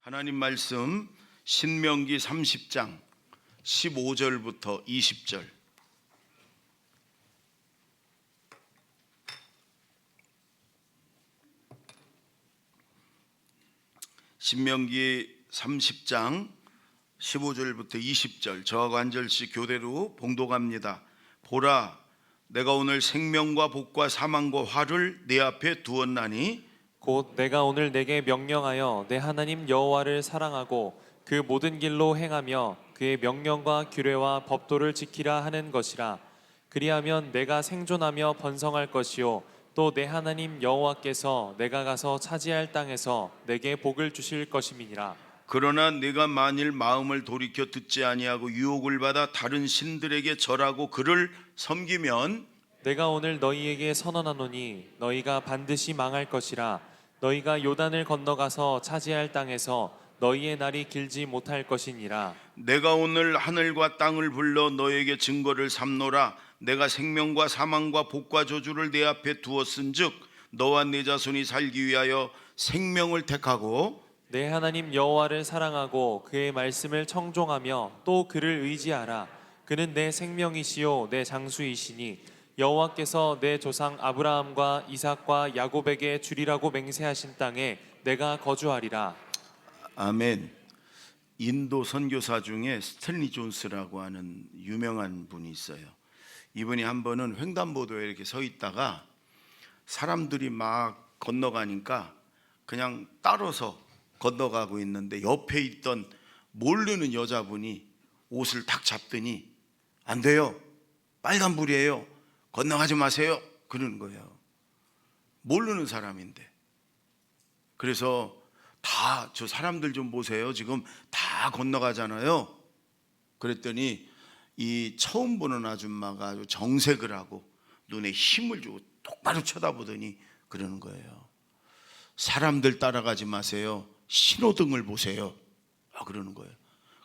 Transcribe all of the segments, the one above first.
하나님 말씀 신명기 30장 15절부터 20절. 신명기 30장 15절부터 20절. 저하고 한 절씩 교대로 봉독합니다. 보라, 내가 오늘 생명과 복과 사망과 화를 내 앞에 두었나니 곧 내가 오늘 내게 명령하여 내 하나님 여호와를 사랑하고 그 모든 길로 행하며 그의 명령과 규례와 법도를 지키라 하는 것이라. 그리하면 내가 생존하며 번성할 것이요 또 내 하나님 여호와께서 내가 가서 차지할 땅에서 내게 복을 주실 것임이니라. 그러나 네가 만일 마음을 돌이켜 듣지 아니하고 유혹을 받아 다른 신들에게 절하고 그를 섬기면 내가 오늘 너희에게 선언하노니 너희가 반드시 망할 것이라. 너희가 요단을 건너가서 차지할 땅에서 너희의 날이 길지 못할 것이니라. 내가 오늘 하늘과 땅을 불러 너에게 증거를 삼노라. 내가 생명과 사망과 복과 저주를 내 앞에 두었은즉 너와 네 자손이 살기 위하여 생명을 택하고 내 하나님 여호와를 사랑하고 그의 말씀을 청종하며 또 그를 의지하라. 그는 내 생명이시요 내 장수이시니 여호와께서 내 조상 아브라함과 이삭과 야곱에게 주리라고 맹세하신 땅에 내가 거주하리라. 아멘. 인도 선교사 중에 스탠리 존스라고 하는 유명한 분이 있어요. 이분이 한 번은 횡단보도에 이렇게 서 있다가 사람들이 막 건너가니까 그냥 따라서 건너가고 있는데 옆에 있던 모르는 여자분이 옷을 탁 잡더니 안 돼요, 빨간불이에요, 건너가지 마세요 그러는 거예요. 모르는 사람인데. 그래서 다 저 사람들 좀 보세요, 지금 다 건너가잖아요. 그랬더니 이 처음 보는 아줌마가 아주 정색을 하고 눈에 힘을 주고 똑바로 쳐다보더니 그러는 거예요. 사람들 따라가지 마세요, 신호등을 보세요 그러는 거예요.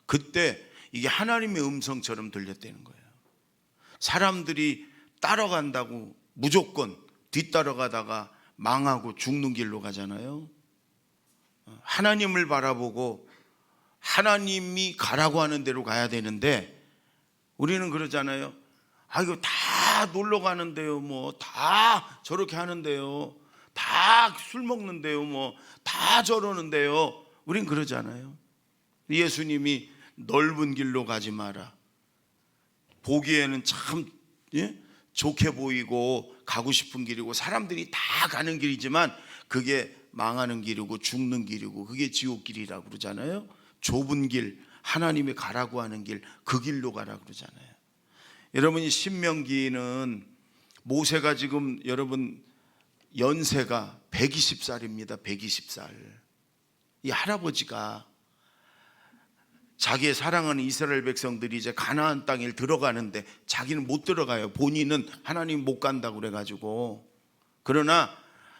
그때 이게 하나님의 음성처럼 들렸다는 거예요. 사람들이 따라간다고 무조건 뒤따라가다가 망하고 죽는 길로 가잖아요. 하나님을 바라보고 하나님이 가라고 하는 대로 가야 되는데 우리는 그러잖아요. 이거 다 놀러 가는데요, 뭐 다 저렇게 하는데요, 다 술 먹는데요, 뭐 다 저러는데요. 우린 그러잖아요. 예수님이 넓은 길로 가지 마라. 보기에는 참 좋게 보이고 가고 싶은 길이고 사람들이 다 가는 길이지만 그게 망하는 길이고 죽는 길이고 그게 지옥길이라고 그러잖아요. 좁은 길, 하나님이 가라고 하는 길, 그 길로 가라고 그러잖아요. 여러분, 이 신명기는 모세가 지금 여러분 연세가 120살입니다. 120살. 이 할아버지가 자기의 사랑하는 이스라엘 백성들이 이제 가나안 땅에 들어가는데 자기는 못 들어가요. 본인은 하나님 못 간다고 그래가지고. 그러나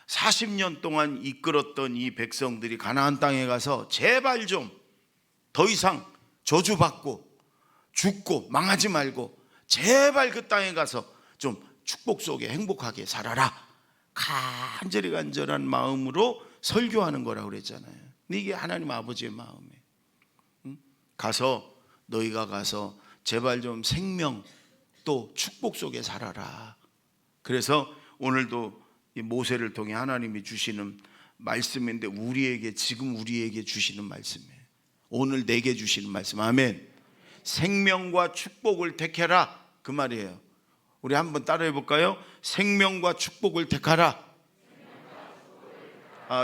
40년 동안 이끌었던 이 백성들이 가나안 땅에 가서 제발 좀 더 이상 저주받고 죽고 망하지 말고 제발 그 땅에 가서 좀 축복 속에 행복하게 살아라, 간절한 마음으로 설교하는 거라고 그랬잖아요. 근데 이게 하나님 아버지의 마음이에요. 가서 너희가 가서 제발 좀 생명 또 축복 속에 살아라. 그래서 오늘도 이 모세를 통해 하나님이 주시는 말씀인데 지금 우리에게 주시는 말씀이에요. 오늘 내게 주시는 말씀. 아멘. 생명과 축복을 택해라 그 말이에요. 우리 한번 따라해 볼까요? 생명과 축복을 택하라.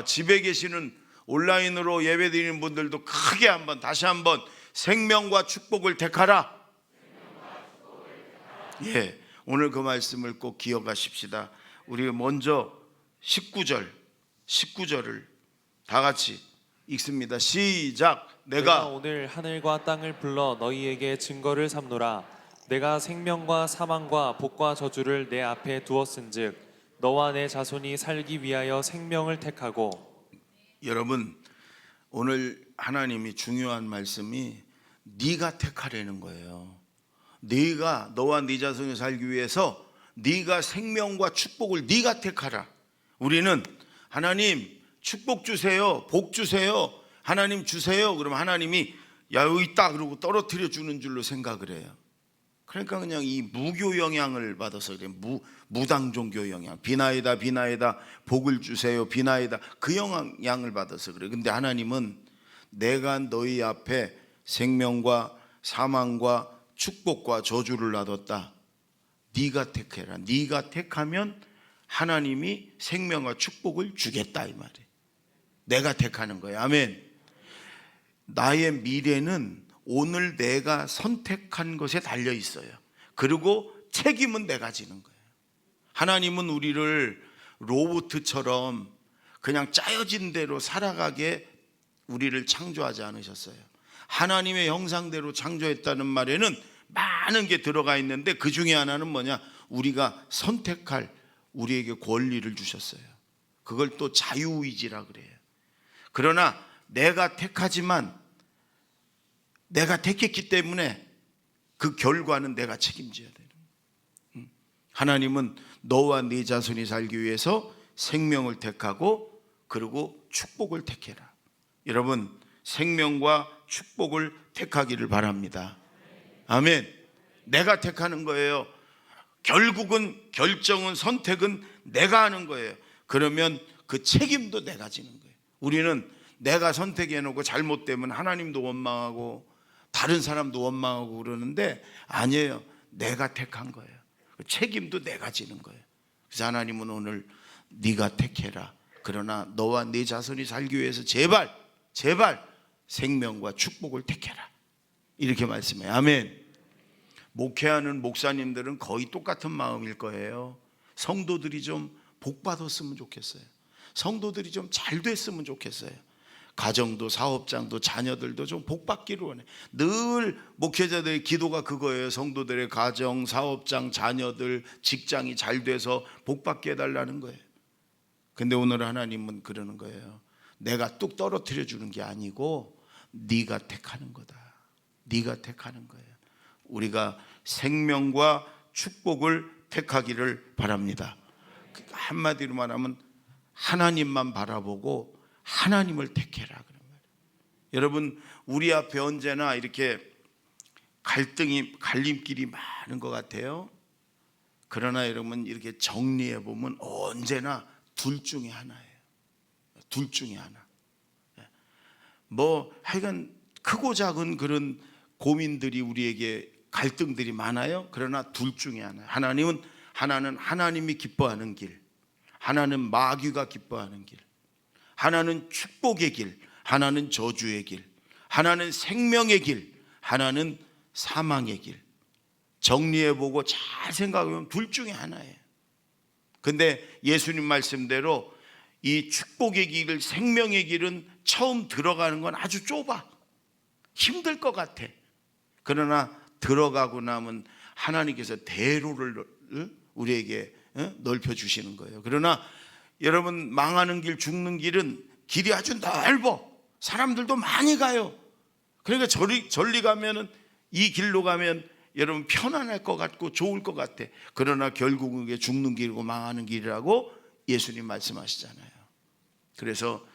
집에 계시는 온라인으로 예배드리는 분들도 크게 다시 한번 생명과 축복을 택하라. 예, 오늘 그 말씀을 꼭 기억하십시다. 우리가 먼저 19절을 다 같이 읽습니다. 시작. 내가 오늘 하늘과 땅을 불러 너희에게 증거를 삼노라. 내가 생명과 사망과 복과 저주를 내 앞에 두었은즉 너와 내 자손이 살기 위하여 생명을 택하고. 여러분, 오늘 하나님이 중요한 말씀이 네가 택하라는 거예요. 네가 너와 네 자손이 살기 위해서 네가 생명과 축복을 네가 택하라. 우리는 하나님 축복 주세요, 복 주세요, 하나님 주세요. 그러면 하나님이 야 여기 있다 그러고 떨어뜨려 주는 줄로 생각을 해요. 그러니까 그냥 이 무교 영향을 받아서 그래. 무당 종교 영향. 비나이다 비나이다 복을 주세요. 비나이다 그 영향을 받아서 그래. 근데 하나님은 내가 너희 앞에 생명과 사망과 축복과 저주를 놔뒀다. 네가 택해라. 네가 택하면 하나님이 생명과 축복을 주겠다 이 말이에요. 내가 택하는 거예요. 아멘. 나의 미래는 오늘 내가 선택한 것에 달려 있어요. 그리고 책임은 내가 지는 거예요. 하나님은 우리를 로봇처럼 그냥 짜여진 대로 살아가게 우리를 창조하지 않으셨어요. 하나님의 형상대로 창조했다는 말에는 많은 게 들어가 있는데 그 중에 하나는 뭐냐? 우리가 선택할 우리에게 권리를 주셨어요. 그걸 또 자유의지라 그래요. 그러나 내가 택하지만 내가 택했기 때문에 그 결과는 내가 책임져야 되는. 하나님은 너와 네 자손이 살기 위해서 생명을 택하고 그리고 축복을 택해라. 여러분 생명과 축복을 택하기를 바랍니다. 아멘. 내가 택하는 거예요. 결국은 결정은 선택은 내가 하는 거예요. 그러면 그 책임도 내가 지는 거예요. 우리는 내가 선택해 놓고 잘못되면 하나님도 원망하고 다른 사람도 원망하고 그러는데 아니에요. 내가 택한 거예요. 책임도 내가 지는 거예요. 그래서 하나님은 오늘 네가 택해라. 그러나 너와 네 자손이 살기 위해서 제발 생명과 축복을 택해라. 이렇게 말씀해요. 아멘. 목회하는 목사님들은 거의 똑같은 마음일 거예요. 성도들이 좀 복 받았으면 좋겠어요. 성도들이 좀 잘 됐으면 좋겠어요. 가정도 사업장도 자녀들도 좀 복 받기를 원해. 늘 목회자들의 기도가 그거예요. 성도들의 가정, 사업장, 자녀들, 직장이 잘 돼서 복 받게 해달라는 거예요. 근데 오늘 하나님은 그러는 거예요. 내가 뚝 떨어뜨려 주는 게 아니고 네가 택하는 거다. 네가 택하는 거예요. 우리가 생명과 축복을 택하기를 바랍니다. 한마디로 말하면 하나님만 바라보고 하나님을 택해라 그런 말이에요. 여러분 우리 앞에 언제나 이렇게 갈림길이 많은 것 같아요. 그러나 여러분 이렇게 정리해 보면 언제나 둘 중에 하나예요. 둘 중에 하나. 뭐 하여간 크고 작은 그런 고민들이 우리에게 갈등들이 많아요. 그러나 둘 중에 하나. 하나는 하나님이 기뻐하는 길, 하나는 마귀가 기뻐하는 길. 하나는 축복의 길, 하나는 저주의 길. 하나는 생명의 길, 하나는 사망의 길. 정리해보고 잘 생각하면 둘 중에 하나예요. 근데 예수님 말씀대로 이 축복의 길, 생명의 길은 처음 들어가는 건 아주 좁아. 힘들 것 같아. 그러나 들어가고 나면 하나님께서 대로를 우리에게 넓혀주시는 거예요. 그러나 여러분 망하는 길, 죽는 길은 길이 아주 넓어. 사람들도 많이 가요. 그러니까 저리 가면은 이 길로 가면 여러분 편안할 것 같고 좋을 것 같아. 그러나 결국은 이게 죽는 길이고 망하는 길이라고 예수님 말씀하시잖아요. 그래서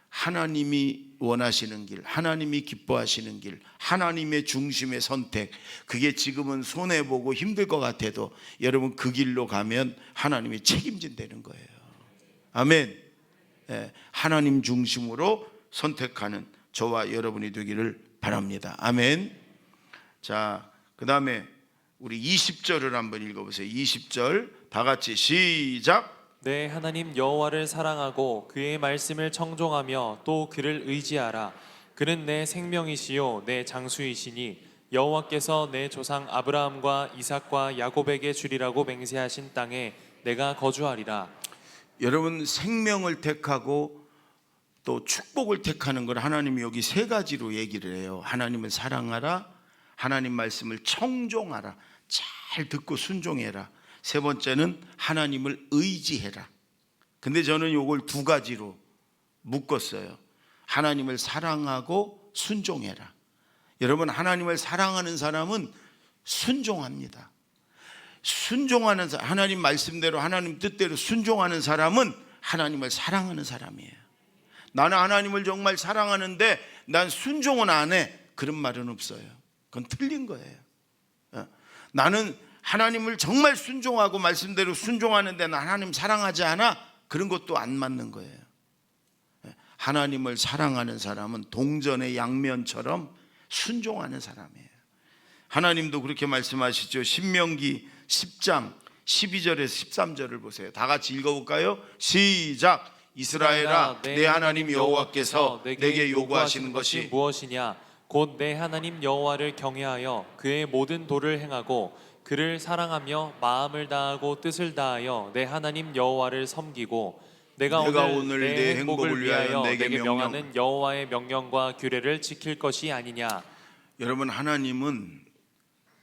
하나님이 원하시는 길, 하나님이 기뻐하시는 길, 하나님의 중심의 선택, 그게 지금은 손해보고 힘들 것 같아도 여러분 그 길로 가면 하나님이 책임진다는 거예요. 아멘. 하나님 중심으로 선택하는 저와 여러분이 되기를 바랍니다. 아멘. 자, 그 다음에 우리 20절을 한번 읽어보세요. 20절 다 같이 시작. 내 하나님 여호와를 사랑하고 그의 말씀을 청종하며 또 그를 의지하라. 그는 내 생명이시요 내 장수이시니 여호와께서 내 조상 아브라함과 이삭과 야곱에게 주리라고 맹세하신 땅에 내가 거주하리라. 여러분 생명을 택하고 또 축복을 택하는 걸 하나님이 여기 세 가지로 얘기를 해요. 하나님을 사랑하라, 하나님 말씀을 청종하라, 잘 듣고 순종해라. 세 번째는 하나님을 의지해라. 근데 저는 이걸 두 가지로 묶었어요. 하나님을 사랑하고 순종해라. 여러분 하나님을 사랑하는 사람은 순종합니다. 순종하는 사람, 하나님 말씀대로 하나님 뜻대로 순종하는 사람은 하나님을 사랑하는 사람이에요. 나는 하나님을 정말 사랑하는데 난 순종은 안 해. 그런 말은 없어요. 그건 틀린 거예요. 나는 하나님을 정말 순종하고 말씀대로 순종하는데 난 하나님 사랑하지 않아. 그런 것도 안 맞는 거예요. 하나님을 사랑하는 사람은 동전의 양면처럼 순종하는 사람이에요. 하나님도 그렇게 말씀하시죠. 신명기 10장 12절에서 13절을 보세요. 다 같이 읽어볼까요? 시작. 이스라엘아, 내 하나님 여호와께서 내게 요구하시는 것이 무엇이냐? 곧 내 하나님 여호와를 경외하여 그의 모든 도를 행하고 그를 사랑하며 마음을 다하고 뜻을 다하여 내 하나님 여호와를 섬기고 내가 오늘 내 행복을 위하여 내게 명하는 여호와의 명령과 규례를 지킬 것이 아니냐. 여러분, 하나님은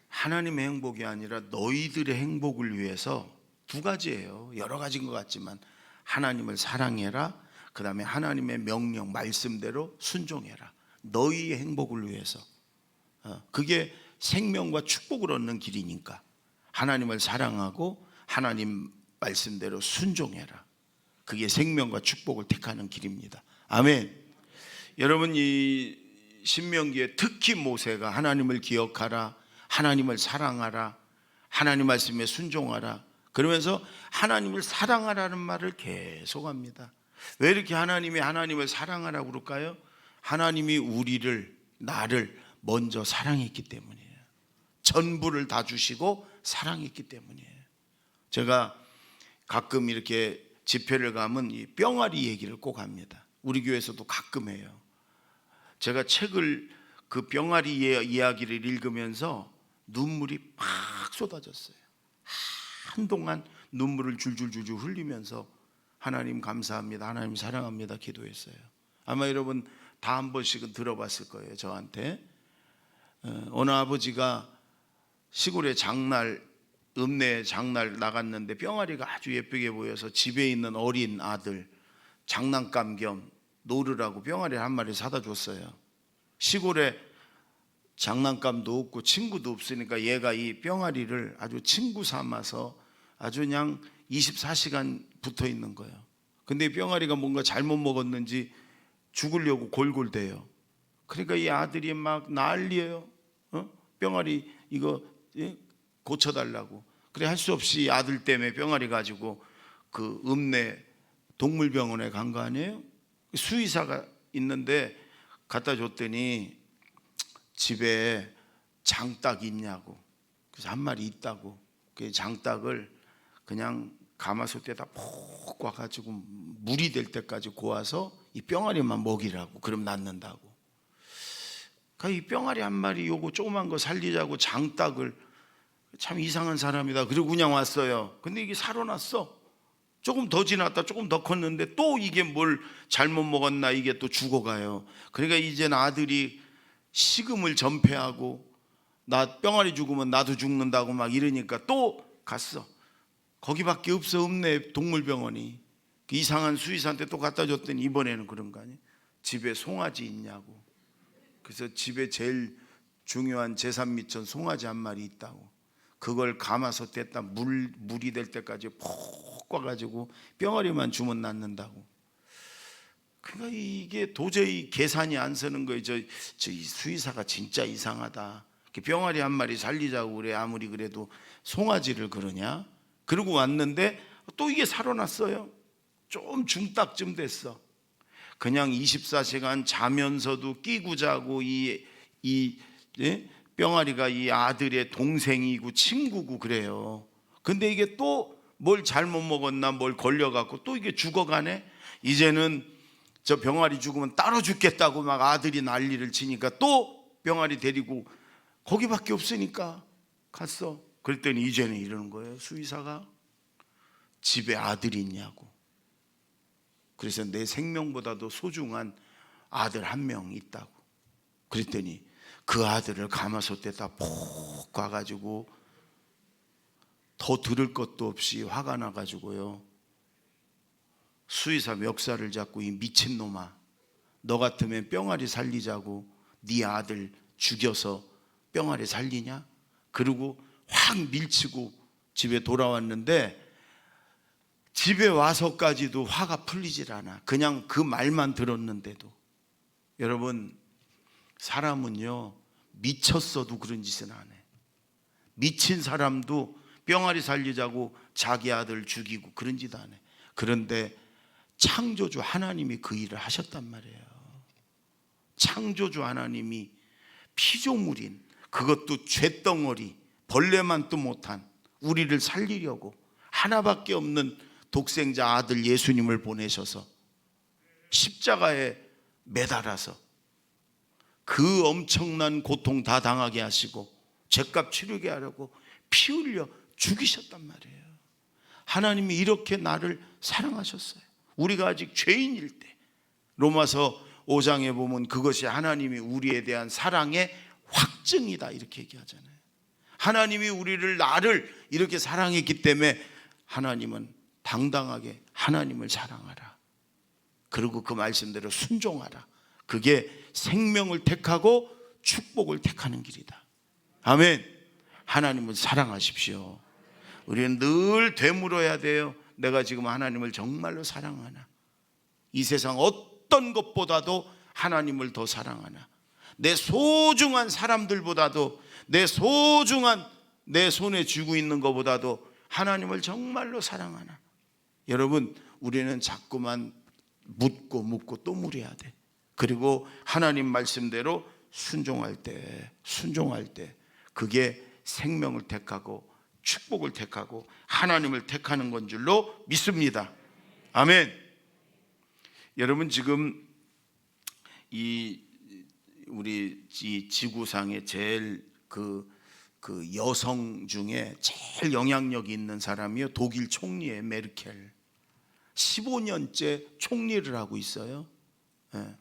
하나님의 행복이 아니라 너희들의 행복을 위해서 두 가지예요. 여러 가지인 것 같지만 하나님을 사랑해라, 그 다음에 하나님의 명령 말씀대로 순종해라. 너희의 행복을 위해서. 그게 생명과 축복을 얻는 길이니까 하나님을 사랑하고 하나님 말씀대로 순종해라. 그게 생명과 축복을 택하는 길입니다. 아멘. 여러분, 이 신명기에 특히 모세가 하나님을 기억하라, 하나님을 사랑하라, 하나님 말씀에 순종하라, 그러면서 하나님을 사랑하라는 말을 계속합니다. 왜 이렇게 하나님을 사랑하라고 그럴까요? 하나님이 우리를, 나를 먼저 사랑했기 때문이에요. 전부를 다 주시고 사랑했기 때문이에요. 제가 가끔 이렇게 집회를 가면 이 뿅아리 얘기를 꼭 합니다. 우리 교회에서도 가끔 해요. 제가 책을 그 뿅아리 이야기를 읽으면서 눈물이 팍 쏟아졌어요. 한동안 눈물을 줄줄줄줄 흘리면서 하나님 감사합니다, 하나님 사랑합니다 기도했어요. 아마 여러분 다 한 번씩은 들어봤을 거예요. 저한테 어느 아버지가 시골에 장날, 읍내 장날 나갔는데 뿅아리가 아주 예쁘게 보여서 집에 있는 어린 아들 장난감 겸 놀으라고 뿅아리 한 마리 사다 줬어요. 시골에 장난감도 없고 친구도 없으니까 얘가 이 뿅아리를 아주 친구 삼아서 아주 그냥 24시간 붙어 있는 거예요. 근데 이 뿅아리가 뭔가 잘못 먹었는지 죽으려고 골골대요. 그러니까 이 아들이 막 난리예요. 뿅아리 이거 고쳐달라고. 그래 할 수 없이 아들 때문에 뿅아리 가지고 그 읍내 동물병원에 간 거 아니에요? 수의사가 있는데 갖다 줬더니 집에 장닭이 있냐고. 그래서 한 마리 있다고. 그 장닭을 그냥 가마솥에다 푹 꽈가지고 물이 될 때까지 고아서 이 뿅아리만 먹이라고. 그럼 낫는다고. 그러니까 이 뿅아리 한 마리 요거 조그만 거 살리자고 장닭을, 참 이상한 사람이다. 그리고 그냥 왔어요. 근데 이게 살아났어. 조금 더 지났다 조금 더 컸는데 또 이게 뭘 잘못 먹었나 이게 또 죽어가요. 그러니까 이제는 아들이 식음을 전폐하고 나 뿅아리 죽으면 나도 죽는다고 막 이러니까 또 갔어. 거기밖에 없어, 읍내 동물병원이. 그 이상한 수의사한테 또 갖다 줬더니 이번에는 그런 거 아니에요? 집에 송아지 있냐고. 그래서 집에 제일 중요한 재산 미천 송아지 한 마리 있다고. 그걸 감아서 뗐다 물이 될 때까지 푹 꽈가지고 뿅아리만 주면 낫는다고. 그러니까 이게 도저히 계산이 안 서는 거예요. 저 수의사가 진짜 이상하다. 뿅아리 한 마리 살리자고 그래. 아무리 그래도 송아지를 그러냐. 그러고 왔는데 또 이게 살아났어요. 좀 중딱쯤 됐어. 그냥 24시간 자면서도 끼고 자고 뿅아리가 이 아들의 동생이고 친구고 그래요. 근데 이게 또 뭘 잘못 먹었나 뭘 걸려갖고 또 이게 죽어가네. 이제는 저 병아리 죽으면 따로 죽겠다고 막 아들이 난리를 치니까 또 병아리 데리고 거기밖에 없으니까 갔어. 그랬더니 이제는 이러는 거예요. 수의사가 집에 아들이 있냐고. 그래서 내 생명보다도 소중한 아들 한 명 있다고. 그랬더니 그 아들을 가마솥에다 푹 꽈가지고 더 들을 것도 없이 화가 나가지고요. 수의사 멱살을 잡고 이 미친놈아, 너 같으면 뿅아리 살리자고 네 아들 죽여서 뿅아리 살리냐? 그리고 확 밀치고 집에 돌아왔는데 집에 와서까지도 화가 풀리질 않아. 그냥 그 말만 들었는데도. 여러분, 사람은요 미쳤어도 그런 짓은 안 해. 미친 사람도 병아리 살리자고 자기 아들 죽이고 그런 짓 안 해. 그런데 창조주 하나님이 그 일을 하셨단 말이에요. 창조주 하나님이 피조물인, 그것도 쇳덩어리, 벌레만 또 못한 우리를 살리려고 하나밖에 없는 독생자 아들 예수님을 보내셔서 십자가에 매달아서 그 엄청난 고통 다 당하게 하시고 죄값 치르게 하려고 피 흘려 죽이셨단 말이에요. 하나님이 이렇게 나를 사랑하셨어요. 우리가 아직 죄인일 때. 로마서 5장에 보면 그것이 하나님이 우리에 대한 사랑의 확증이다 이렇게 얘기하잖아요. 하나님이 나를 이렇게 사랑했기 때문에 하나님은 당당하게 하나님을 사랑하라. 그리고 그 말씀대로 순종하라. 그게 생명을 택하고 축복을 택하는 길이다. 아멘. 하나님을 사랑하십시오. 우리는 늘 되물어야 돼요. 내가 지금 하나님을 정말로 사랑하나? 이 세상 어떤 것보다도 하나님을 더 사랑하나? 내 소중한 사람들보다도, 내 소중한 내 손에 쥐고 있는 것보다도 하나님을 정말로 사랑하나? 여러분, 우리는 자꾸만 묻고 또 물어야 돼. 그리고 하나님 말씀대로 순종할 때 그게 생명을 택하고 축복을 택하고 하나님을 택하는 건 줄로 믿습니다. 아멘. 여러분, 지금 우리 이 지구상에 제일 그 여성 중에 제일 영향력이 있는 사람이요, 독일 총리의 메르켈. 15년째 총리를 하고 있어요. 예.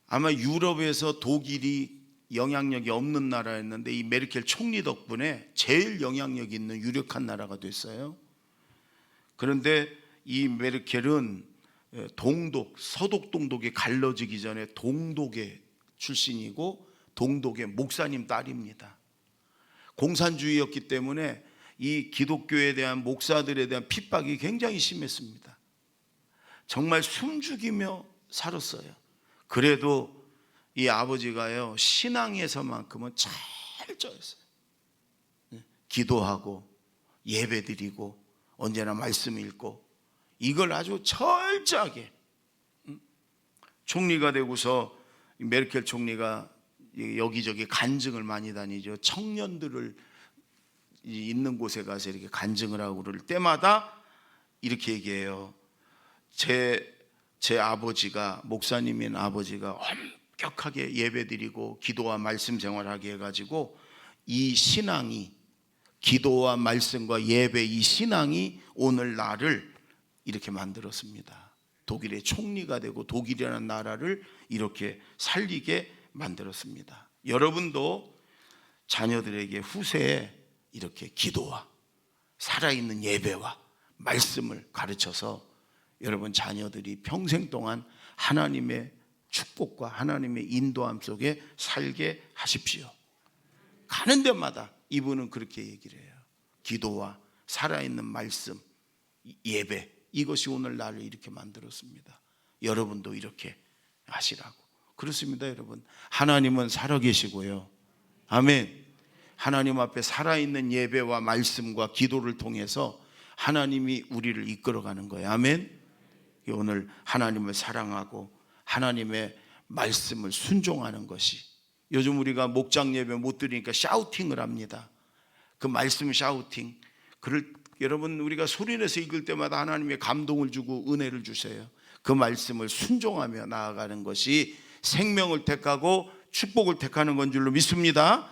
아마 유럽에서 독일이 영향력이 없는 나라였는데 이 메르켈 총리 덕분에 제일 영향력 있는 유력한 나라가 됐어요. 그런데 이 메르켈은 동독, 서독 동독이 갈라지기 전에 동독의 출신이고 동독의 목사님 딸입니다. 공산주의였기 때문에 이 기독교에 대한 목사들에 대한 핍박이 굉장히 심했습니다. 정말 숨죽이며 살았어요. 그래도 이 아버지가요, 신앙에서만큼은 철저했어요. 기도하고 예배드리고 언제나 말씀 읽고 이걸 아주 철저하게. 총리가 되고서 메르켈 총리가 여기저기 간증을 많이 다니죠. 청년들을 있는 곳에 가서 이렇게 간증을 하고 그럴 때마다 이렇게 얘기해요. 제 아버지가, 목사님인 아버지가 엄격하게 예배드리고 기도와 말씀 생활하게 해가지고 이 신앙이, 기도와 말씀과 예배, 이 신앙이 오늘 나를 이렇게 만들었습니다. 독일의 총리가 되고 독일이라는 나라를 이렇게 살리게 만들었습니다. 여러분도 자녀들에게 후세에 이렇게 기도와 살아있는 예배와 말씀을 가르쳐서 여러분 자녀들이 평생 동안 하나님의 축복과 하나님의 인도함 속에 살게 하십시오. 가는 데마다 이분은 그렇게 얘기를 해요. 기도와 살아있는 말씀, 예배, 이것이 오늘 나를 이렇게 만들었습니다. 여러분도 이렇게 하시라고. 그렇습니다, 여러분. 하나님은 살아계시고요. 아멘. 하나님 앞에 살아있는 예배와 말씀과 기도를 통해서 하나님이 우리를 이끌어가는 거예요. 아멘. 오늘 하나님을 사랑하고 하나님의 말씀을 순종하는 것이, 요즘 우리가 목장 예배 못 드리니까 샤우팅을 합니다. 그 말씀 샤우팅. 여러분, 우리가 소리내서 읽을 때마다 하나님의 감동을 주고 은혜를 주세요. 그 말씀을 순종하며 나아가는 것이 생명을 택하고 축복을 택하는 건 줄로 믿습니다.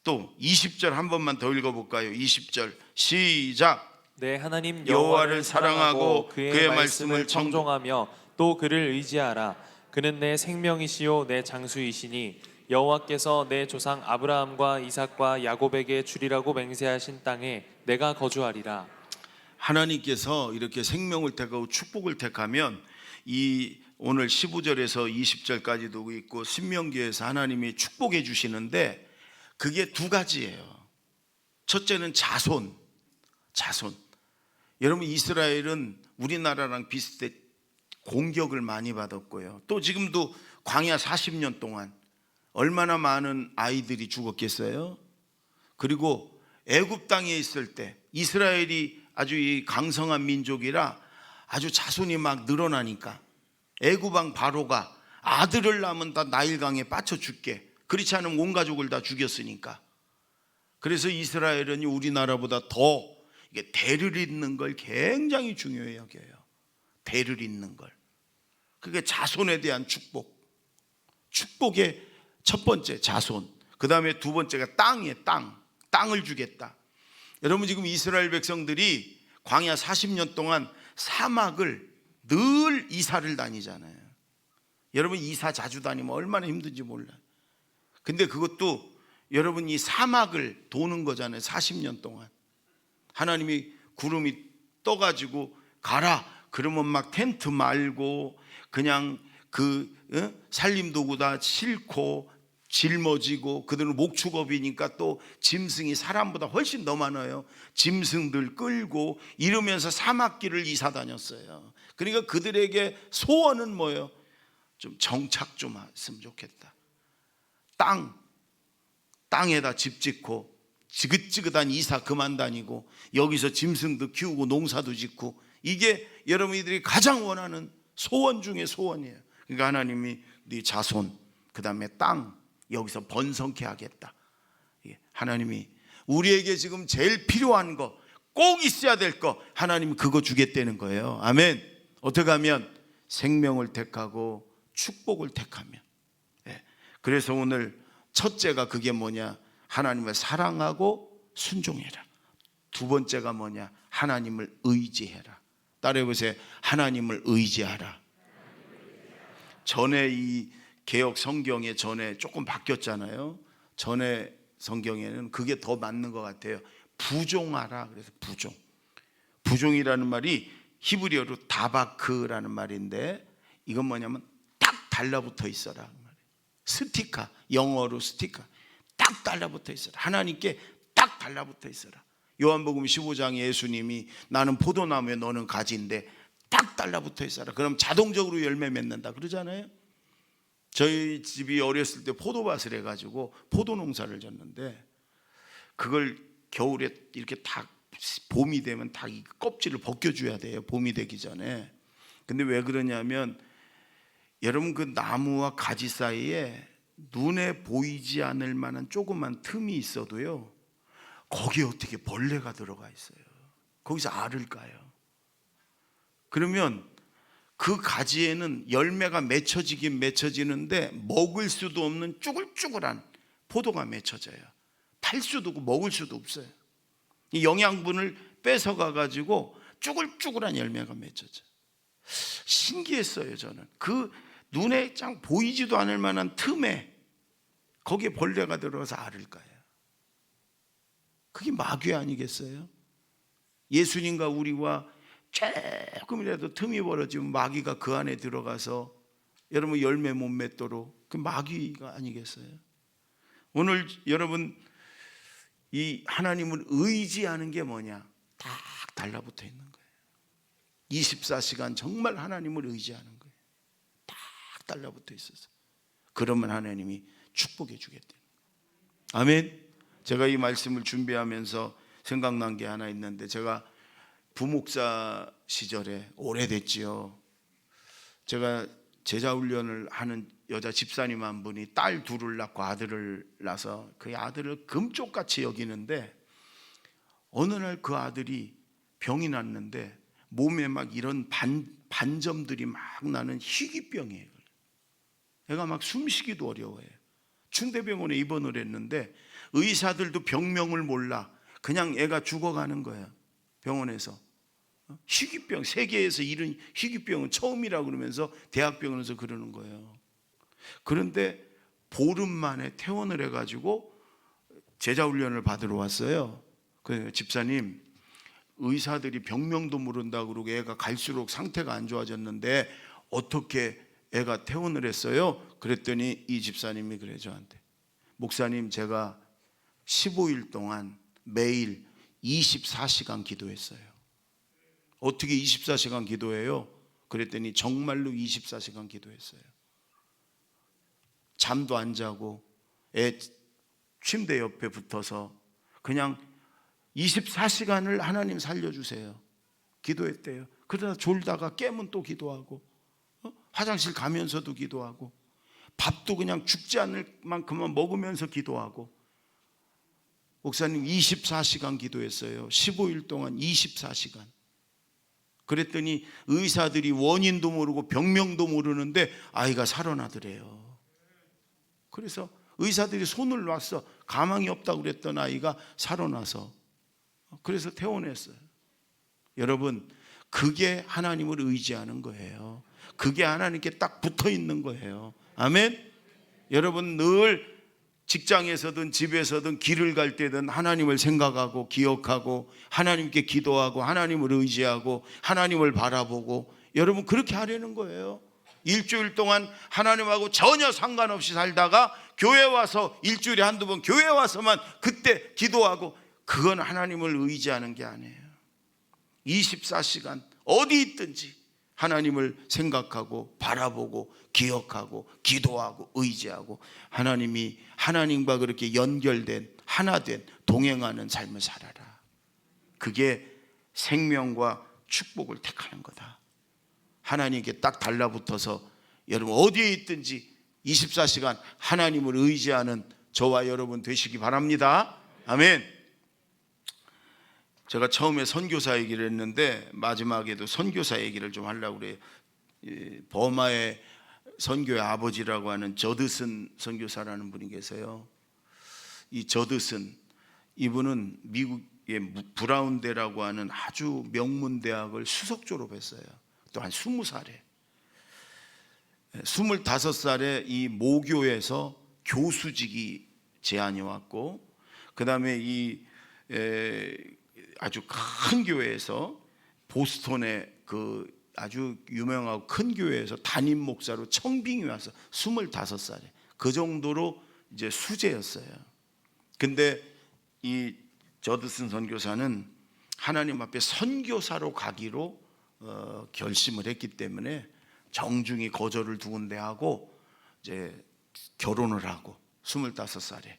또 20절 한 번만 더 읽어볼까요? 20절 시작. 내 하나님 여호와를 사랑하고 그의 말씀을 청종하며 또 그를 의지하라. 그는 내 생명이시요 내 장수이시니 여호와께서 내 조상 아브라함과 이삭과 야곱에게 주리라고 맹세하신 땅에 내가 거주하리라. 하나님께서 이렇게 생명을 택하고 축복을 택하면 이 오늘 15절에서 20절까지도 있고 신명기에서 하나님이 축복해 주시는데 그게 두 가지예요. 첫째는 자손. 여러분 이스라엘은 우리나라랑 비슷해 공격을 많이 받았고요. 또 지금도 광야 40년 동안 얼마나 많은 아이들이 죽었겠어요? 그리고 애굽 땅에 있을 때 이스라엘이 아주 이 강성한 민족이라 아주 자손이 막 늘어나니까 애굽 왕 바로가 아들을 낳으면 다 나일강에 빠쳐 죽게, 그렇지 않으면 온 가족을 다 죽였으니까. 그래서 이스라엘은 우리나라보다 더 이게 대를 잇는 걸 굉장히 중요히 여겨요. 대를 잇는 걸. 그게 자손에 대한 축복. 축복의 첫 번째 자손. 그 다음에 두 번째가 땅이에요. 땅을 주겠다. 여러분 지금 이스라엘 백성들이 광야 40년 동안 사막을 늘 이사를 다니잖아요. 여러분 이사 자주 다니면 얼마나 힘든지 몰라요. 근데 그것도 여러분 이 사막을 도는 거잖아요. 40년 동안 하나님이 구름이 떠가지고 가라 그러면 막 텐트 말고 그냥 그 살림도구 다 싣고 짊어지고, 그들은 목축업이니까 또 짐승이 사람보다 훨씬 더 많아요. 짐승들 끌고 이러면서 사막길을 이사 다녔어요. 그러니까 그들에게 소원은 뭐예요? 좀 정착 좀 했으면 좋겠다. 땅에다 집 짓고 지긋지긋한 이사 그만 다니고 여기서 짐승도 키우고 농사도 짓고, 이게 여러분들이 가장 원하는 소원 중에 소원이에요. 그러니까 하나님이 네 자손, 그 다음에 땅, 여기서 번성케 하겠다. 하나님이 우리에게 지금 제일 필요한 거, 꼭 있어야 될 거, 하나님이 그거 주겠다는 거예요. 아멘. 어떻게 하면? 생명을 택하고 축복을 택하면. 그래서 오늘 첫째가 그게 뭐냐? 하나님을 사랑하고 순종해라. 두 번째가 뭐냐? 하나님을 의지해라. 따라해보세요. 하나님을 의지하라. 전에 이 개역 성경에 전에 조금 바뀌었잖아요. 전에 성경에는 그게 더 맞는 것 같아요. 부종하라. 그래서 부종이라는 말이 히브리어로 다바크라는 말인데, 이건 뭐냐면 딱 달라붙어 있어라. 스티카, 영어로 스티카, 딱 달라붙어 있어라. 하나님께 딱 달라붙어 있어라. 요한복음 15장에 예수님이 나는 포도나무에 너는 가지인데 딱 달라붙어 있어라. 그럼 자동적으로 열매 맺는다 그러잖아요. 저희 집이 어렸을 때 포도밭을 해가지고 포도 농사를 졌는데, 그걸 겨울에 이렇게 다 봄이 되면 다 이 껍질을 벗겨줘야 돼요. 봄이 되기 전에. 근데 왜 그러냐면 여러분 그 나무와 가지 사이에 눈에 보이지 않을 만한 조그만 틈이 있어도요, 거기에 어떻게 벌레가 들어가 있어요. 거기서 알을 까요. 그러면 그 가지에는 열매가 맺혀지긴 맺혀지는데 먹을 수도 없는 쭈글쭈글한 포도가 맺혀져요. 팔 수도 없고 먹을 수도 없어요. 이 영양분을 뺏어가 가지고 쭈글쭈글한 열매가 맺혀져요. 신기했어요. 저는 그 눈에 짱 보이지도 않을 만한 틈에 거기에 벌레가 들어가서 알을 까요. 그게 마귀 아니겠어요? 예수님과 우리와 조금이라도 틈이 벌어지면 마귀가 그 안에 들어가서 여러분 열매 못 맺도록, 그 마귀가 아니겠어요? 오늘 여러분 이 하나님을 의지하는 게 뭐냐? 딱 달라붙어 있는 거예요. 24시간 정말 하나님을 의지하는 거예요. 딱 달라붙어 있어서. 그러면 하나님이 축복해 주겠대요. 아멘. 제가 이 말씀을 준비하면서 생각난 게 하나 있는데, 제가 부목사 시절에 오래됐지요. 제가 제자훈련을 하는 여자 집사님 한 분이 딸 둘을 낳고 아들을 낳아서 그 아들을 금쪽같이 여기는데, 어느 날 그 아들이 병이 났는데 몸에 막 이런 반점들이 막 나는 희귀병이에요. 애가 막 숨쉬기도 어려워해요. 충대병원에 입원을 했는데 의사들도 병명을 몰라. 그냥 애가 죽어가는 거야. 병원에서. 희귀병, 세계에서 이런 희귀병은 처음이라고 그러면서 대학병원에서 그러는 거예요. 그런데 보름 만에 퇴원을 해가지고 제자훈련을 받으러 왔어요. 그 집사님, 의사들이 병명도 모른다고 그러고 애가 갈수록 상태가 안 좋아졌는데 어떻게 애가 퇴원을 했어요? 그랬더니 이 집사님이 그래 저한테, 목사님 제가 15일 동안 매일 24시간 기도했어요. 어떻게 24시간 기도해요? 그랬더니 정말로 24시간 기도했어요. 잠도 안 자고 애 침대 옆에 붙어서 그냥 24시간을 하나님 살려주세요 기도했대요. 그러다 졸다가 깨면 또 기도하고, 화장실 가면서도 기도하고, 밥도 그냥 죽지 않을 만큼만 먹으면서 기도하고. 목사님 24시간 기도했어요. 15일 동안 24시간. 그랬더니 의사들이 원인도 모르고 병명도 모르는데 아이가 살아나더래요. 그래서 의사들이 손을 놨어. 가망이 없다고 그랬던 아이가 살아나서, 그래서 퇴원했어요. 여러분, 그게 하나님을 의지하는 거예요. 그게 하나님께 딱 붙어 있는 거예요. 아멘. 여러분, 늘 직장에서든 집에서든 길을 갈 때든 하나님을 생각하고 기억하고 하나님께 기도하고 하나님을 의지하고 하나님을 바라보고, 여러분 그렇게 하려는 거예요. 일주일 동안 하나님하고 전혀 상관없이 살다가 교회 와서 일주일에 한두 번 교회 와서만 그때 기도하고, 그건 하나님을 의지하는 게 아니에요. 24시간 어디 있든지 하나님을 생각하고 바라보고 기억하고 기도하고 의지하고, 하나님이 하나님과 그렇게 연결된 하나된 동행하는 삶을 살아라. 그게 생명과 축복을 택하는 거다. 하나님께 딱 달라붙어서 여러분 어디에 있든지 24시간 하나님을 의지하는 저와 여러분 되시기 바랍니다. 아멘. 제가 처음에 선교사 얘기를 했는데 마지막에도 선교사 얘기를 좀 하려고 그래요. 버마의 선교의 아버지라고 하는 저드슨 선교사라는 분이 계세요. 이 저드슨, 이분은 미국의 브라운대라고 하는 아주 명문 대학을 수석 졸업했어요. 또한 20살에 25살에 이 모교에서 교수직이 제안이 왔고, 그 다음에 이 아주 큰 교회에서, 보스턴의 그 아주 유명하고 큰 교회에서 담임 목사로 청빙이 와서 25살에 그 정도로 이제 수재였어요. 근데 이 저드슨 선교사는 하나님 앞에 선교사로 가기로 결심을 했기 때문에 정중히 거절을 두 군데 하고 이제 결혼을 하고 25살에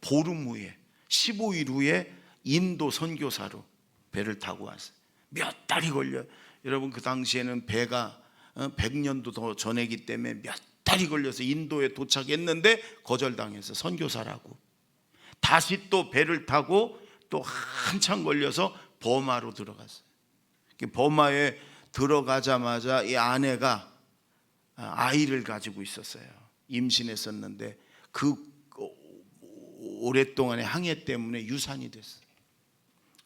보름 후에 15일 후에 인도 선교사로 배를 타고 왔어요. 몇 달이 걸려요. 여러분 그 당시에는 배가 100년도 더 전이기 때문에 몇 달이 걸려서 인도에 도착했는데 거절당해서, 선교사라고. 다시 또 배를 타고 또 한참 걸려서 버마로 들어갔어요. 버마에 들어가자마자 이 아내가 아이를 가지고 있었어요. 임신했었는데 그 오랫동안의 항해 때문에 유산이 됐어요.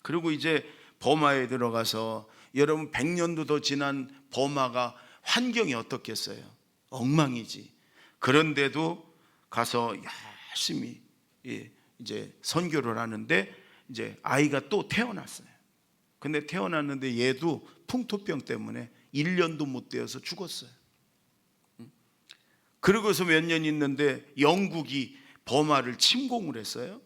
그리고 이제 버마에 들어가서, 여러분 100년도 더 지난 버마가 환경이 어떻겠어요? 엉망이지. 그런데도 가서 열심히 이제 선교를 하는데 이제 아이가 또 태어났어요. 근데 태어났는데 얘도 풍토병 때문에 1년도 못 되어서 죽었어요. 그러고서 몇 년 있는데 영국이 버마를 침공을 했어요.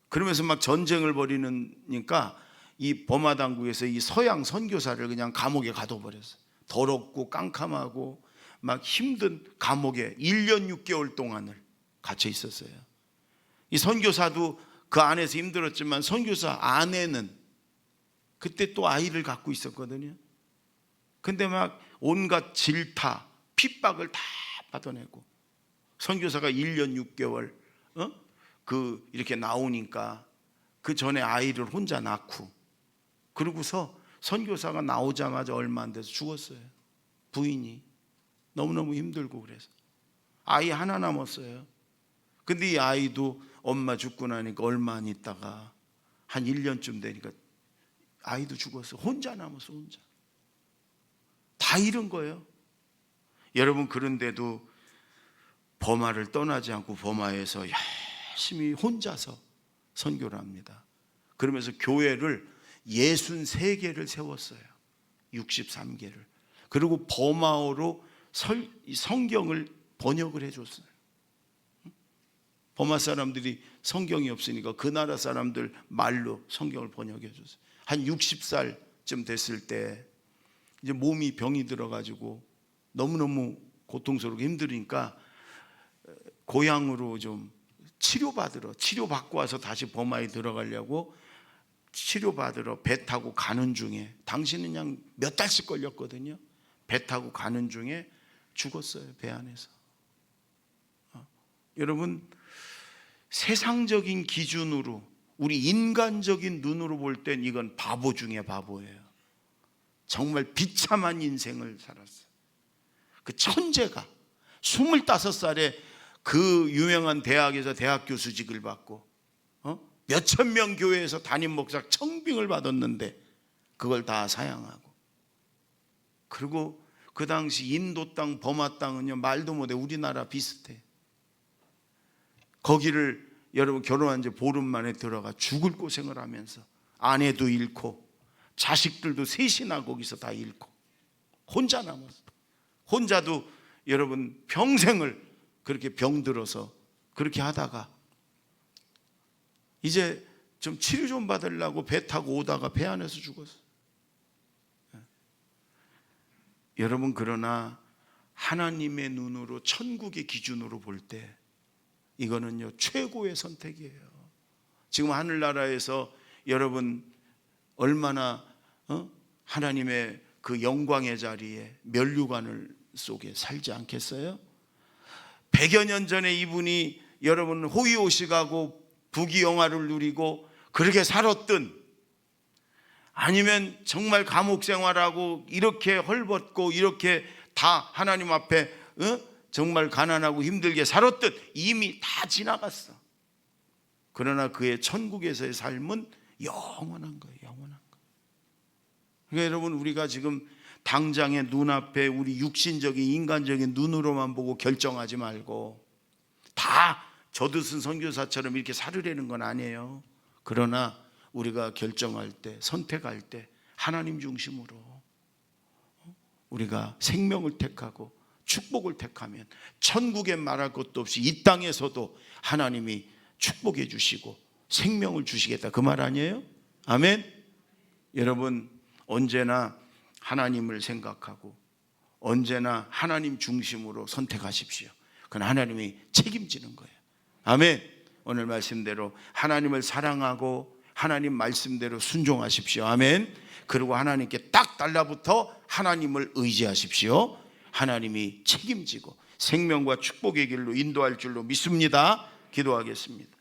그러면서 막 전쟁을 벌이니까 이 버마 당국에서 이 서양 선교사를 그냥 감옥에 가둬버렸어요. 더럽고 깜깜하고 막 힘든 감옥에 1년 6개월 동안을 갇혀 있었어요. 이 선교사도 그 안에서 힘들었지만 선교사 아내는 그때 또 아이를 갖고 있었거든요. 근데 막 온갖 질타, 핍박을 다 받아내고, 선교사가 1년 6개월 이렇게 나오니까 그 전에 아이를 혼자 낳고, 그러고서 선교사가 나오자마자 얼마 안 돼서 죽었어요. 부인이 너무너무 힘들고 그래서 아이 하나 남았어요. 근데 이 아이도 엄마 죽고 나니까 얼마 안 있다가 한 1년쯤 되니까 아이도 죽었어. 혼자 남았어. 혼자 다 잃은 거예요. 여러분, 그런데도 버마를 떠나지 않고 버마에서 열심히 혼자서 선교를 합니다. 그러면서 교회를 63개를 세웠어요. 63개를. 그리고 버마어로 성경을 번역을 해줬어요. 버마 사람들이 성경이 없으니까 그 나라 사람들 말로 성경을 번역해 줬어요. 한 60살 40쯤 됐을 때 이제 몸이 병이 들어가지고 너무너무 고통스럽고 힘드니까 고향으로 좀 치료받고 와서 다시 범하에 들어가려고 치료받으러 배 타고 가는 중에, 당신은 그냥 몇 달씩 걸렸거든요. 배 타고 가는 중에 죽었어요, 배 안에서. 여러분, 세상적인 기준으로, 우리 인간적인 눈으로 볼 땐 이건 바보 중에 바보예요. 정말 비참한 인생을 살았어요. 그 천재가 25살에 그 유명한 대학에서 대학 교수직을 받고 몇천 명 교회에서 담임 목사 청빙을 받았는데 그걸 다 사양하고, 그리고 그 당시 인도 땅 버마 땅은요 말도 못해, 우리나라 비슷해. 거기를 여러분 결혼한 지 보름 만에 들어가 죽을 고생을 하면서 아내도 잃고 자식들도 셋이나 거기서 다 잃고 혼자 남았어. 혼자도 여러분 평생을 그렇게 병들어서 그렇게 하다가 이제 좀 치료 좀 받으려고 배 타고 오다가 배 안에서 죽었어. 여러분, 그러나 하나님의 눈으로, 천국의 기준으로 볼 때 이거는요 최고의 선택이에요. 지금 하늘나라에서 여러분 얼마나 하나님의 그 영광의 자리에 면류관을 속에 살지 않겠어요? 100여 년 전에 이분이 여러분 호의호식하고 부귀영화를 누리고 그렇게 살았든, 아니면 정말 감옥 생활하고 이렇게 헐벗고 이렇게 다 하나님 앞에 정말 가난하고 힘들게 살았든 이미 다 지나갔어. 그러나 그의 천국에서의 삶은 영원한 거예요. 영원한 거. 그러니까 여러분, 우리가 지금 당장의 눈앞에 우리 육신적인 인간적인 눈으로만 보고 결정하지 말고, 다 저드슨 선교사처럼 이렇게 살으려는 건 아니에요. 그러나 우리가 결정할 때, 선택할 때 하나님 중심으로 우리가 생명을 택하고 축복을 택하면 천국에 말할 것도 없이 이 땅에서도 하나님이 축복해 주시고 생명을 주시겠다, 그 말 아니에요? 아멘. 여러분, 언제나 하나님을 생각하고 언제나 하나님 중심으로 선택하십시오. 그건 하나님이 책임지는 거예요. 아멘. 오늘 말씀대로 하나님을 사랑하고 하나님 말씀대로 순종하십시오. 아멘. 그리고 하나님께 딱 달라붙어 하나님을 의지하십시오. 하나님이 책임지고 생명과 축복의 길로 인도할 줄로 믿습니다. 기도하겠습니다.